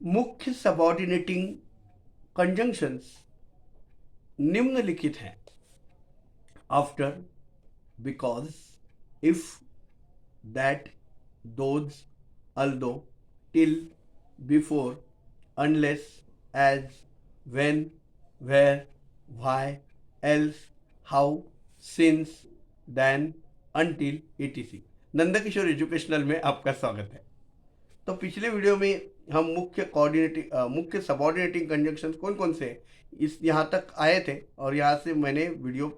मुख्य subordinating conjunctions निम्नलिखित हैं: after, because, if, that, though, although, till, before, unless, as, when, where, why, else, how, since, then, until, etc। Nandkishore educational में आपका स्वागत है। तो पिछले वीडियो में हम मुख्य सबऑर्डिनेटिंग कंजंक्शंस कौन कौन से इस यहाँ तक आए थे और यहाँ से मैंने वीडियो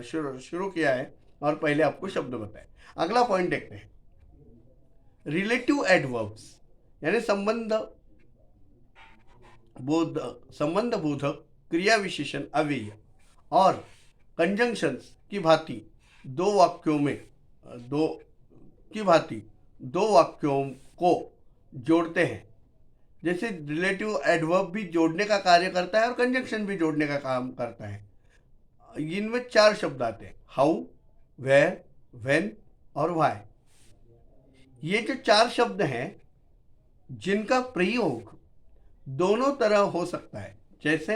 शुरू किया है और पहले आपको शब्द बताए। अगला पॉइंट देखते हैं, रिलेटिव एडवर्ब्स यानी संबंध बोधक क्रिया विशेषण अव्यय और कंजंक्शंस की भांति दो वाक्यों को जोड़ते हैं। जैसे रिलेटिव एडवर्ब भी जोड़ने का कार्य करता है और कंजंक्शन भी जोड़ने का काम करता है। इनमें 4 शब्द आते हैं: हाउ, वेयर, व्हेन और व्हाई। ये जो 4 शब्द हैं जिनका प्रयोग दोनों तरह हो सकता है, जैसे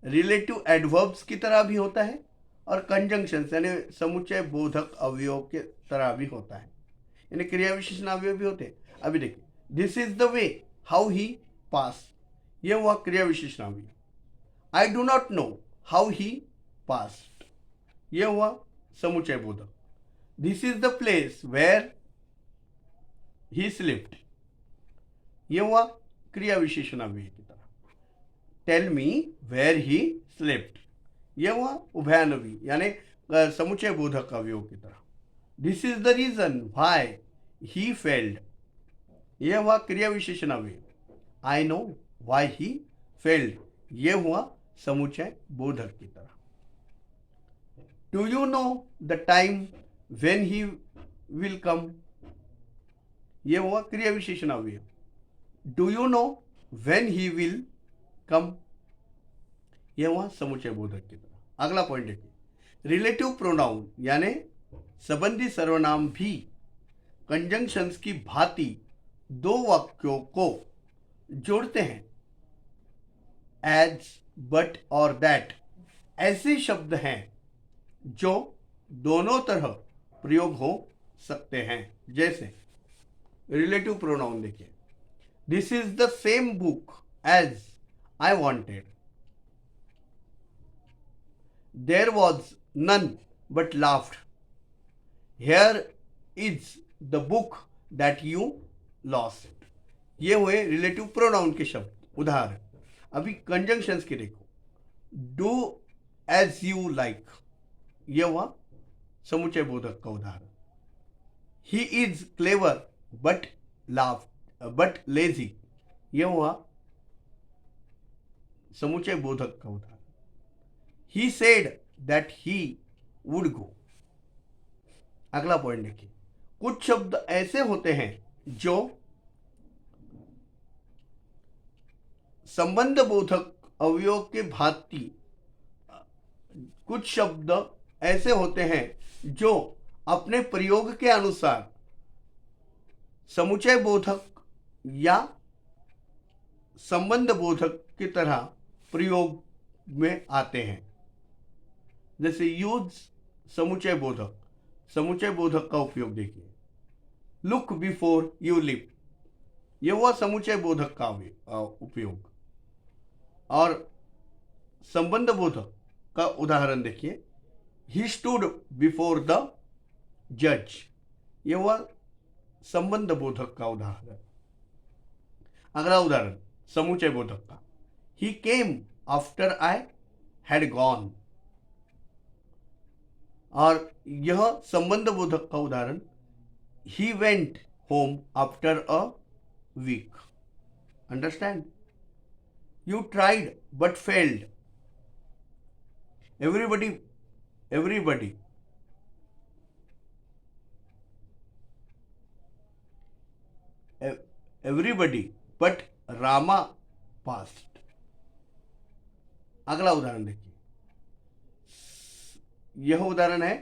रिलेटिव एडवर्ब्स की तरह भी होता है और कंजंक्शन यानी समुच्चय बोधक अवयव के तरह भी होता है, यानी क्रिया विशेषण अवयव भी होते हैं। अभी देखिए, this is the way how he pass, ये हुआ क्रिया विशेषण अवयव। I do not know how he passed, ये हुआ समुच्चय बोधक। This is the place where he slipped, ये हुआ क्रिया विशेषण अवयव की तरह। Tell me where he slipped, ये हुआ उभयान्वयी यानी समुच्चय बोधक अवयव की तरह। This is the reason why he failed, ये हुआ क्रिया विशेषण अवयव। I know why he failed, ये हुआ समुच्चय बोधक की तरह। Do you know the time when he will come, ये हुआ क्रिया विशेषण अवयव। Do you know when he will come, यह हुआ समुच्चय बोधक की तरह। अगला पॉइंट देखिए, रिलेटिव प्रोनाउन यानी संबंधी सर्वनाम भी कंजंक्शंस की भांति दो वाक्यों को जोड़ते हैं। एज, बट और दैट ऐसे शब्द हैं जो दोनों तरह प्रयोग हो सकते हैं। जैसे रिलेटिव प्रोनाउन देखिए, this is the same book as I wanted, there was none but laughed, here is the book that you lost. ये हुए रिलेटिव प्रोनाउन के शब्द उदाहरण। अभी कंजंक्शंस के देखो, डू एज यू लाइक, ये हुआ समुच्चय बोधक का उदाहरण। He is clever but lazy, ये हुआ समुच्चय बोधक का उदाहरण। He said that he would go. अगला पॉइंट देखिए, कुछ शब्द ऐसे होते हैं जो संबंध बोधक अवयव के भांति, कुछ शब्द ऐसे होते हैं जो अपने प्रयोग के अनुसार समुच्चय बोधक या संबंध बोधक की तरह प्रयोग में आते हैं। जैसे यूज समुच्चय बोधक का उपयोग देखिए, लुक बिफोर यू लिव, यह हुआ समुच्चय बोधक का उपयोग। और संबंध बोधक का उदाहरण देखिए, ही स्टूड बिफोर द जज, यह हुआ संबंध बोधक का उदाहरण। अगला उदाहरण समुच्चय बोधक का, he came after I had gone. और यह संबंध बोधक का उदाहरण, he went home after a week. Understand? You tried but failed. Everybody but Rama passed. अगला उदाहरण देखिए, यह उदाहरण है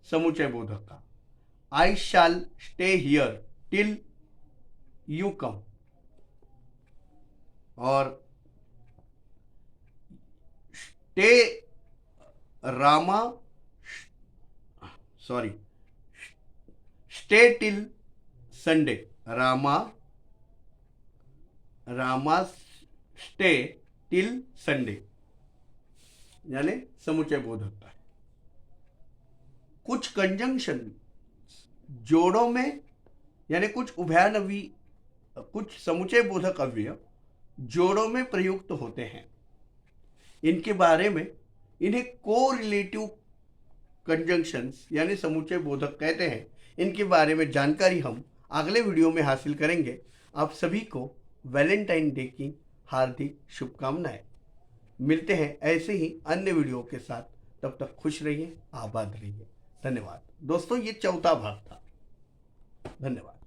समुच्चय बोधक का। I shall stay here till you come. और stay Rama sorry stay till Sunday, Rama stay till Sunday, यानी समुचय बोधकता है। कुछ कंजंक्शन जोड़ों में यानी कुछ उभयनवी, कुछ समुचय बोधक अवयव जोड़ों में प्रयुक्त होते हैं। इनके बारे में इन्हें कोरिलेटिव कंजंक्शंस यानी समुचय बोधक कहते हैं। इनके बारे में जानकारी हम अगले वीडियो में हासिल करेंगे। आप सभी को वैलेंटाइन डे की हार्दिक शुभकामनाएं। मिलते हैं ऐसे ही अन्य वीडियो के साथ, तब तक खुश रहिए, आबाद रहिए। धन्यवाद दोस्तों, ये चौथा भाग था। धन्यवाद।